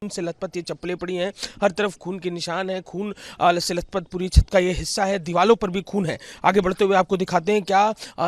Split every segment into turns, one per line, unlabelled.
से लथपथ ये चप्पलें पड़ी हैं, हर तरफ खून के निशान हैं, खून से लथपथ पूरी छत का ये हिस्सा है, दीवारों पर भी खून है। आगे बढ़ते हुए आपको दिखाते हैं क्या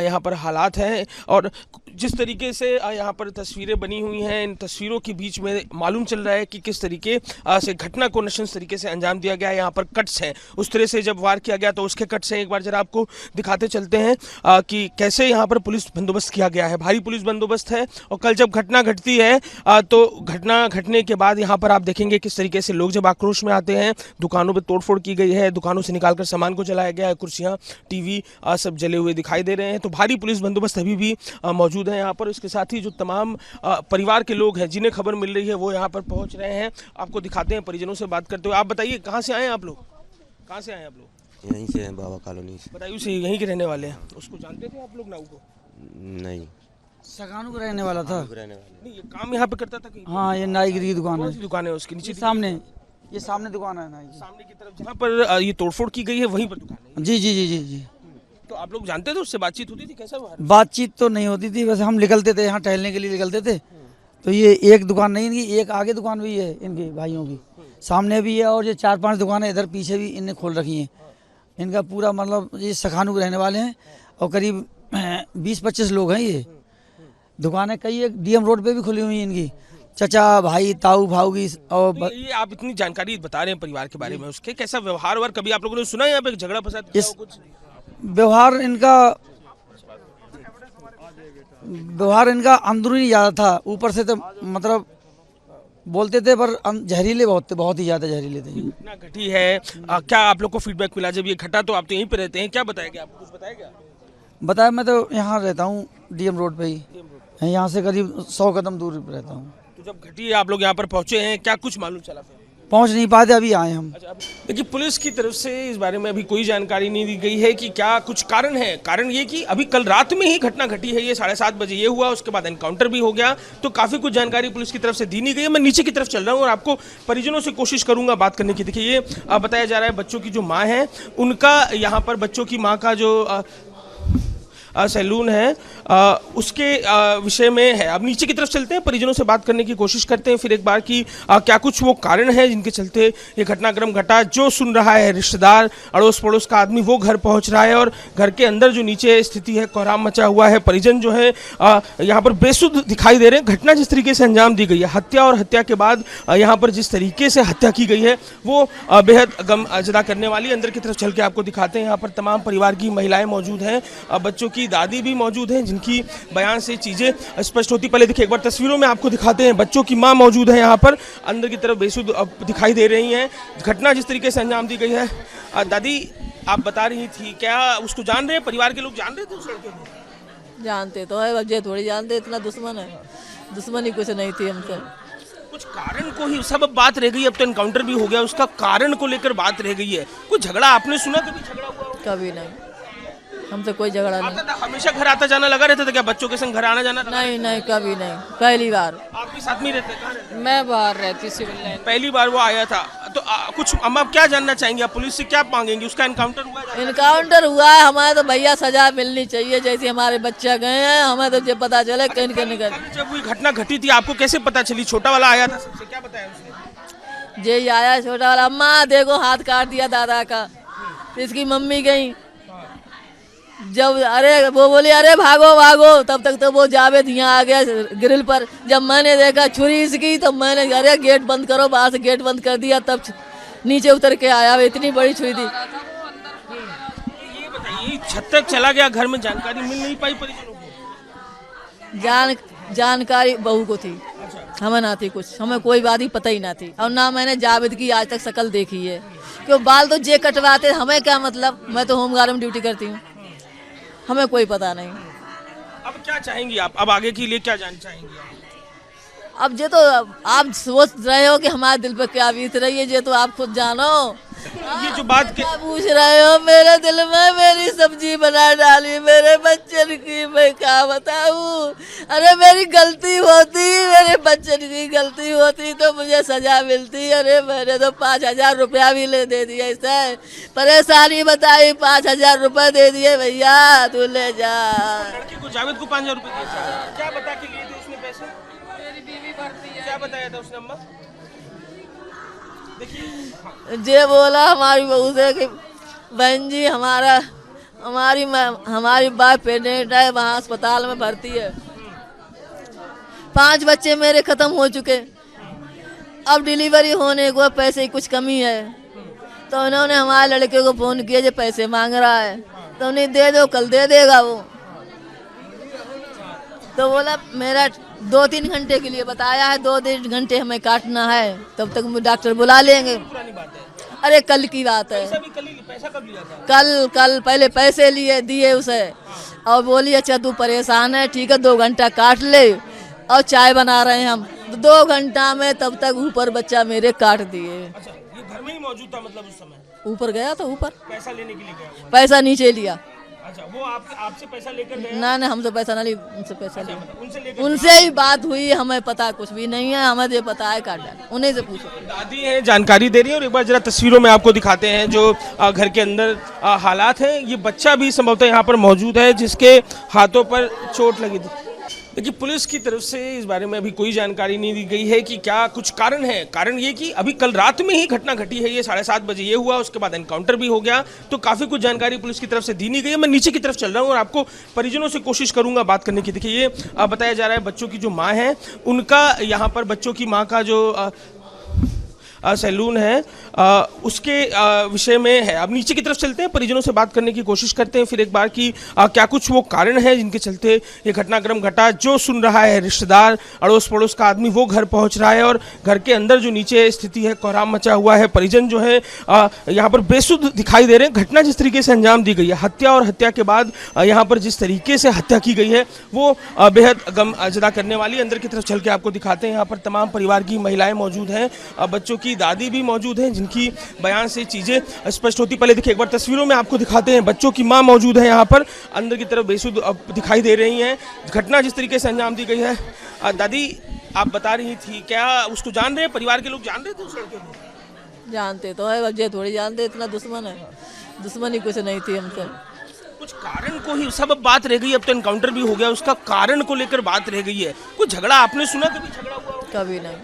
यहाँ पर हालात हैं और जिस तरीके से यहाँ पर तस्वीरें बनी हुई हैं, इन तस्वीरों के बीच में मालूम चल रहा है कि किस तरीके से घटना को नशंस तरीके से अंजाम दिया गया है। यहाँ पर कट्स हैं, उस तरह से जब वार किया गया तो उसके कट्स हैं। एक बार जरा आपको दिखाते चलते हैं कि कैसे यहाँ पर पुलिस बंदोबस्त किया गया है। भारी पुलिस बंदोबस्त है और कल जब घटना घटती है तो घटना घटने के बाद यहाँ पर आप देखेंगे किस तरीके से लोग जब आक्रोश में आते हैं, दुकानों पर तोड़फोड़ की गई है, दुकानों से निकालकर सामान को जलाया गया है, कुर्सियाँ, टीवी सब जले हुए दिखाई दे रहे हैं। तो भारी पुलिस बंदोबस्त अभी भी मौजूद है यहाँ पर। इसके साथ ही जो तमाम परिवार के लोग हैं जिन्हें खबर मिल रही है वो यहाँ पर पहुँच रहे हैं। आपको दिखाते हैं, परिजनों से बात करते हुए। आप बताइए कहाँ से आए हैं आप लोग? कहाँ से आए हैं आप लोग?
यहीं से हैं, बाबा कॉलोनी से।
बताइए, से यहीं के रहने वाले हैं। उसको जानते थे आप लोग नाऊ को?
नहीं,
सगानू का रहने वाला था।
रहने वाले।
नहीं, ये काम यहाँ पे करता था कहीं?
हाँ, ये नाईगिरी की दुकान
कौन
है।
सी दुकान है उसके नीचे?
ये सामने दुकान है नाई की।
सामने की तरफ जहाँ पर ये तोड़फोड़ की गई है वहीं पर दुकान है।
जी जी जी जी जी।
तो आप लोग जानते थे, उससे बातचीत होती थी? कैसा व्यवहार?
बातचीत तो नहीं होती थी, वैसे हम निकलते थे यहाँ टहलने के लिए निकलते थे। तो ये एक दुकान नहीं इनकी, एक आगे दुकान भी है इनके भाइयों की, सामने भी है, और ये 4-5 दुकानें इधर पीछे भी इनने खोल रखी हैं। इनका पूरा मतलब ये सखानू के रहने वाले हैं और करीब 20-25 लोग हैं। ये दुकानें कई एक डीएम रोड पे भी खुली हुई हैं इनकी, चचा भाई ताऊ भाऊगी। और
ये आप इतनी जानकारी बता रहे हैं परिवार के बारे में, उसके कैसा व्यवहार और कभी आप लोगों ने सुना है यहाँ पे झगड़ा फसाद किया हो कुछ?
व्यवहार इनका अंदरूनी ज़्यादा था, ऊपर से तो मतलब बोलते थे पर जहरीले बहुत ही ज़्यादा जहरीले थे।
घटना घटी है, क्या आप लोग को फीडबैक मिला जब ये घटा? तो आप तो यहीं पे रहते हैं, क्या बताया गया आपको? कुछ बताया गया?
बताया, मैं तो यहाँ रहता हूँ डीएम रोड पे ही, यहाँ से करीब 100 कदम दूर पे रहता हूँ।
तो जब घटी आप लोग यहाँ पर पहुँचे हैं, क्या कुछ मालूम चला फिर?
पहुँच नहीं पाए थे, अभी आए हम।
अच्छा, देखिए पुलिस की तरफ से इस बारे में अभी कोई जानकारी नहीं दी गई है कि क्या कुछ कारण है। कारण ये कि अभी कल रात में ही घटना घटी है, ये 7:30 बजे ये हुआ, उसके बाद एनकाउंटर भी हो गया, तो काफ़ी कुछ जानकारी पुलिस की तरफ से दी नहीं गई है। मैं नीचे की तरफ चल रहा हूँ और आपको परिजनों से कोशिश करूँगा बात करने की। देखिए, ये बताया जा रहा है बच्चों की जो माँ है उनका, यहाँ पर बच्चों की माँ का जो सैलून है उसके विषय में है। अब नीचे की तरफ चलते हैं, परिजनों से बात करने की कोशिश करते हैं फिर एक बार कि क्या कुछ वो कारण है जिनके चलते ये घटनाक्रम घटा। जो सुन रहा है रिश्तेदार, अड़ोस पड़ोस का आदमी, वो घर पहुंच रहा है और घर के अंदर जो नीचे स्थिति है, कोहराम मचा हुआ है। परिजन जो है यहाँ पर बेसुध दिखाई दे रहे हैं। घटना जिस तरीके से अंजाम दी गई है, हत्या और हत्या के बाद यहाँ पर जिस तरीके से हत्या की गई है वो बेहद गम जदा करने वाली। अंदर की तरफ चल के आपको दिखाते हैं, यहाँ पर तमाम परिवार की महिलाएं मौजूद हैं, बच्चों की दादी भी मौजूद हैं जिनकी बयान से चीज़ें स्पष्ट होती। पहले देखिए, एक बार तस्वीरों में आपको दिखाते हैं, बच्चों की मां मौजूद है यहाँ पर, अंदर की तरफ बेसुध दिखाई दे रही हैं। घटना जिस तरीके से अंजाम दी गई है, दादी आप बता रही थी, क्या उसको जान रहे हैं? परिवार के लोग जान रहे थे उस लड़के को?
जानते तो है, बच्चे थोड़ी जानते, इतना दुश्मन है, दुश्मनी कुछ नहीं थी हमसे।
कुछ कारण को ही सब बात रह गई, अब तो एनकाउंटर भी हो गया, उसका कारण को लेकर बात रह गई है। कोई झगड़ा आपने सुना? कभी झगड़ा हुआ?
कभी नहीं, हमसे कोई झगड़ा नहीं।
हमेशा घर आता जाना लगा रहता था क्या? बच्चों के संग घर आना जाना?
नहीं नहीं, कभी नहीं, पहली बार।
आप भी साथ में रहते? कहाँ रहते?
मैं बाहर रहती सिविल लाइन।
पहली बार वो आया था तो कुछ हम आप क्या जानना चाहेंगे? आप पुलिस से क्या मांगेंगे? उसका एनकाउंटर हुआ है?
इनकाउंटर हुआ है, हमारे तो भैया सजा मिलनी चाहिए, जैसे हमारे बच्चे गए हैं, हमें तो जब पता चले कहीं कहीं कर।
जब वो घटना घटी थी आपको कैसे पता चली? छोटा वाला आया था सबसे, क्या बताया उसने?
जे आया छोटा वाला, अम्मा देखो हाथ काट दिया दादा का। इसकी मम्मी गई, जब अरे वो बोली अरे भागो भागो, तब तक तो वो जावेद यहाँ आ गया ग्रिल पर। जब मैंने देखा छुरी इसकी, तो मैंने अरे गेट बंद करो, बाहर से गेट बंद कर दिया, तब नीचे उतर के आया। इतनी बड़ी छुरी थी।
ये बताइए, छत तक चला गया, घर में जानकारी मिल नहीं पाई परिजनों को?
जानकारी बहू को थी, हमें ना थी कुछ, हमें कोई बात ही पता ही ना थी, और ना मैंने जावेद की आज तक शक्ल देखी है। क्यों बाल तो जे कटवाते, हमें क्या मतलब, मैं तो होमगार्ड में ड्यूटी करती हूँ, हमें कोई पता नहीं।
अब क्या चाहेंगी आप? अब आगे के लिए क्या जानना चाहेंगी?
अब ये तो आप सोच रहे हो कि हमारे दिल पर क्या बीत रही है, ये तो आप खुद जानो।
ये जो बात के
क्या पूछ रहे हो? मेरे दिल में मेरी सब्जी बना डाली मेरे बच्चे की, मैं क्या बताऊं। अरे मेरी गलती होती, मेरे बच्चे की गलती होती तो मुझे सजा मिलती। अरे मैंने तो 5,000 रुपया भी ले दे दिया इसे, परेशानी बताई, 5,000 रुपये दे दिए, भैया तू ले जा।
लड़के को, जावेद को 5,000 रुपए दिए? क्या बता के लिए थे उसने पैसे? मेरी बीवी भरती है। क्या बताया था उसने अम्मा?
जे बोला हमारी बहू से कि बहन जी हमारी बात प्रेग्नेंट है, वहाँ अस्पताल में भर्ती है। 5 बच्चे मेरे खत्म हो चुके, अब डिलीवरी होने को पैसे की कुछ कमी है, तो उन्होंने हमारे लड़के को फोन किया जो पैसे मांग रहा है, तो उन्हें दे दो, कल दे देगा वो। तो बोला मेरा 2-3 घंटे के लिए बताया है, 2-3 घंटे हमें काटना है, तब तक डॉक्टर बुला लेंगे। अरे कल की बात है,
पैसा कब लिया था?
कल पहले पैसे दिए उसे, और बोली अच्छा तू परेशान है, ठीक है 2 घंटा काट ले, और चाय बना रहे हैं हम। 2 घंटा में तब तक ऊपर बच्चा मेरे काट दिए।
अच्छा, ये घर में ही मौजूद था मतलब उस समय?
ऊपर गया था, ऊपर
पैसा लेने के लिए गया हुआ?
पैसा नीचे लिया।
अच्छा, वो आपसे पैसा लेकर गया?
ना हमसे पैसा ना ली, उनसे पैसा लिया।
उनसे लेकर?
उनसे ही बात हुई, हमें पता कुछ भी नहीं है, हमें जो पता है काट डाला, उन्हीं से पूछो।
दादी हैं, जानकारी दे रही है। और एक बार जरा तस्वीरों में आपको दिखाते हैं जो घर के अंदर हालात हैं। ये बच्चा भी संभवतः यहाँ पर मौजूद है जिसके हाथों पर चोट लगी थी। देखिए, पुलिस की तरफ से इस बारे में अभी कोई जानकारी नहीं दी गई है कि क्या कुछ कारण है। कारण ये कि अभी कल रात में ही घटना घटी है, ये 7:30 बजे ये हुआ, उसके बाद एनकाउंटर भी हो गया, तो काफ़ी कुछ जानकारी पुलिस की तरफ से दी नहीं गई है। मैं नीचे की तरफ चल रहा हूँ और आपको परिजनों से कोशिश करूंगा बात करने की। देखिए, ये बताया जा रहा है बच्चों की जो माँ है उनका यहाँ पर बच्चों की माँ का जो सैलून है उसके विषय में है। अब नीचे की तरफ चलते हैं, परिजनों से बात करने की कोशिश करते हैं फिर एक बार कि क्या कुछ वो कारण है जिनके चलते ये घटनाक्रम घटा। जो सुन रहा है रिश्तेदार, अड़ोस पड़ोस का आदमी, वो घर पहुंच रहा है और घर के अंदर जो नीचे स्थिति है, कोहराम मचा हुआ है। परिजन जो है यहाँ पर बेसुध दिखाई दे रहे हैं। घटना जिस तरीके से अंजाम दी गई है, हत्या और हत्या के बाद यहाँ पर जिस तरीके से हत्या की गई है वो बेहद गम जदा करने वाली। अंदर की तरफ चल के आपको दिखाते हैं। यहाँ पर तमाम परिवार की महिलाएं मौजूद हैं, बच्चों की दादी भी मौजूद हैं जिनकी बयान से चीज़ें स्पष्ट होती। पहले देखिए, एक बार तस्वीरों में आपको दिखाते हैं। बच्चों की मां मौजूद है यहाँ पर, अंदर की तरफ बेसुध दिखाई दे रही हैं। घटना जिस तरीके से अंजाम दी गई है, दादी आप बता रही थी, क्या उसको जान रहे हैं? परिवार के लोग जान रहे थे उस लड़के को?
जानते तो है, बच्चे थोड़ी जानते, इतना दुश्मन है, दुश्मनी कुछ नहीं थी हमसे।
कुछ कारण को ही सब बात रह गई। अब तो एनकाउंटर भी हो गया, उसका कारण को लेकर बात रह गई है। कुछ झगड़ा आपने सुना? कभी झगड़ा हुआ?
कभी नहीं,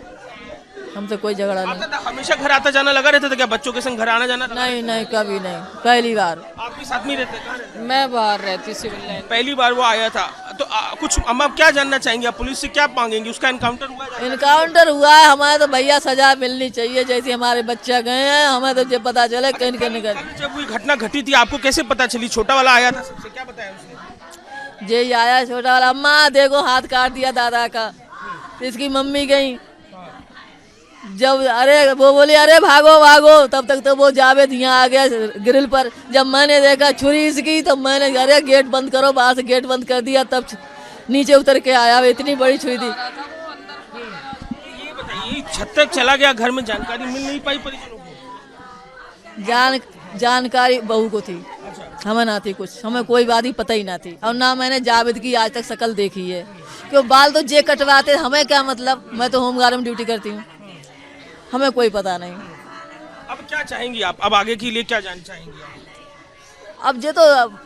हमसे कोई झगड़ा नहीं।
हमेशा घर आता जाना लगा रहता था क्या? बच्चों के संग घर आना जाना?
नहीं, कभी नहीं, पहली बार।
आप भी साथ में रहते? कहाँ रहते?
मैं बाहर रहती सिविल लाइन।
पहली बार वो आया था तो कुछ अम्मा आप क्या जानना चाहेंगे? आप पुलिस से क्या मांगेंगे? उसका एनकाउंटर हुआ है?
इनकाउंटर हुआ है, हमारे तो भैया सजा मिलनी चाहिए, जैसे हमारे बच्चे गए हैं, हमें तो जब पता चले कहीं कहीं कर।
जब वो घटना घटी थी आपको कैसे पता चली? छोटा वाला आया था सबसे, क्या बताया उसने?
जे आया छोटा वाला, अम्मा देखो हाथ काट दिया दादा का। इसकी मम्मी गई, जब अरे वो बोली अरे भागो, तब तक तो वो जावेद यहाँ आ गया ग्रिल पर। जब मैंने देखा छुरी इसकी, तो मैंने अरे गेट बंद करो, बाहर से गेट बंद कर दिया, तब नीचे उतर के आया। इतनी बड़ी छुरी थी।
ये बताइए, छत तक चला गया, घर में जानकारी मिल नहीं पाई परिजनों को?
जानकारी बहू को थी, हमें ना थी कुछ, हमें कोई बात ही पता ही ना थी। और ना मैंने जावेद की आज तक शक्ल देखी है, क्यों बाल तो जे कटवाते, हमें क्या मतलब, मैं तो होमगार्ड में ड्यूटी करती हूँ, हमें कोई पता नहीं।
अब क्या चाहेंगी आप? अब आगे के लिए क्या जानना चाहेंगी आप?
अब ये तो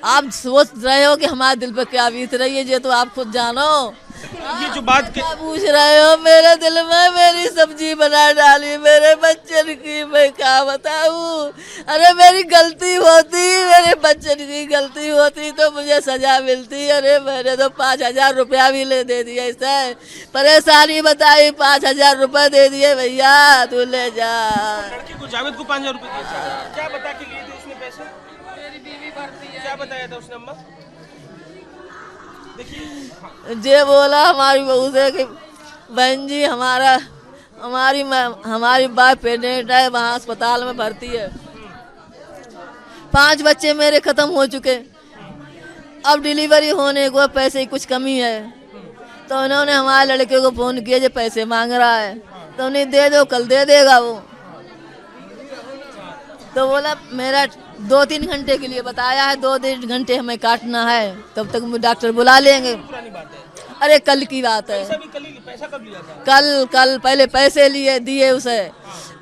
आप सोच रहे हो कि हमारे दिल पे क्या बीत रही है, ये तो आप खुद जानो।
ये जो बात के
क्या पूछ रहे हो? मेरे दिल में मेरी सब्जी बना डाली मेरे बच्चन की, मैं क्या बताऊं। अरे मेरी गलती होती, मेरे बच्चन की गलती होती तो मुझे सजा मिलती। अरे मैंने तो 5,000 रुपया भी दे दिया इसे, परेशानी बताई, 5,000 रुपया दे दिए, भैया तू ले जा।
लड़की को, जावेद को 5,000 रुपए दिए? क्या बता के लिए थे उसने पैसे?
मेरी बीवी भर्ती है।
क्या बताया था उसने अम्मा? देखिए,
जे बोला हमारी बहू से कि बहन जी हमारी बात प्रेग्नेंट है, वहाँ अस्पताल में भर्ती है। 5 बच्चे मेरे खत्म हो चुके, अब डिलीवरी होने को पैसे की कुछ कमी है, तो उन्होंने हमारे लड़के को फोन किया जो पैसे मांग रहा है, तो उन्हें दे दो, कल दे देगा वो। तो बोला मेरा 2-3 घंटे के लिए बताया है, 2-3 घंटे हमें काटना है, तब तक डॉक्टर बुला लेंगे। अरे कल की बात है,
पैसा कब लिया था?
कल पहले पैसे दिए उसे,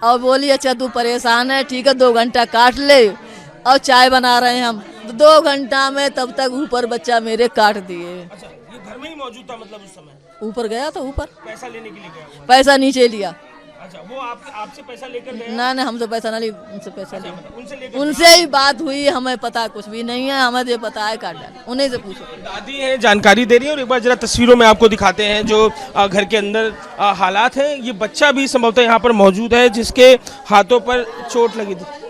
और बोली अच्छा तू परेशान है, ठीक है 2 घंटा काट ले, और चाय बना रहे हैं हम। 2 घंटा में तब तक ऊपर बच्चा मेरे काट दिए।
अच्छा, ये घर में ही मौजूद था मतलब उस समय?
ऊपर गया था, ऊपर
पैसा लेने के लिए गया हुआ?
पैसा नीचे लिया।
अच्छा, वो आपसे पैसा लेकर गए?
ना ना, हम तो पैसा ना ली, उनसे पैसा ली,
उनसे लेकर
उनसे ही बात हुई, हमें पता कुछ भी नहीं है, हमें जो पता है काट डाल, उन्हीं से पूछो।
दादी हैं, जानकारी दे रही है। और एक बार जरा तस्वीरों में आपको दिखाते हैं जो घर के अंदर हालात हैं। ये बच्चा भी संभवतः यहाँ पर मौजूद है जिसके हाथों पर चोट लगी थी।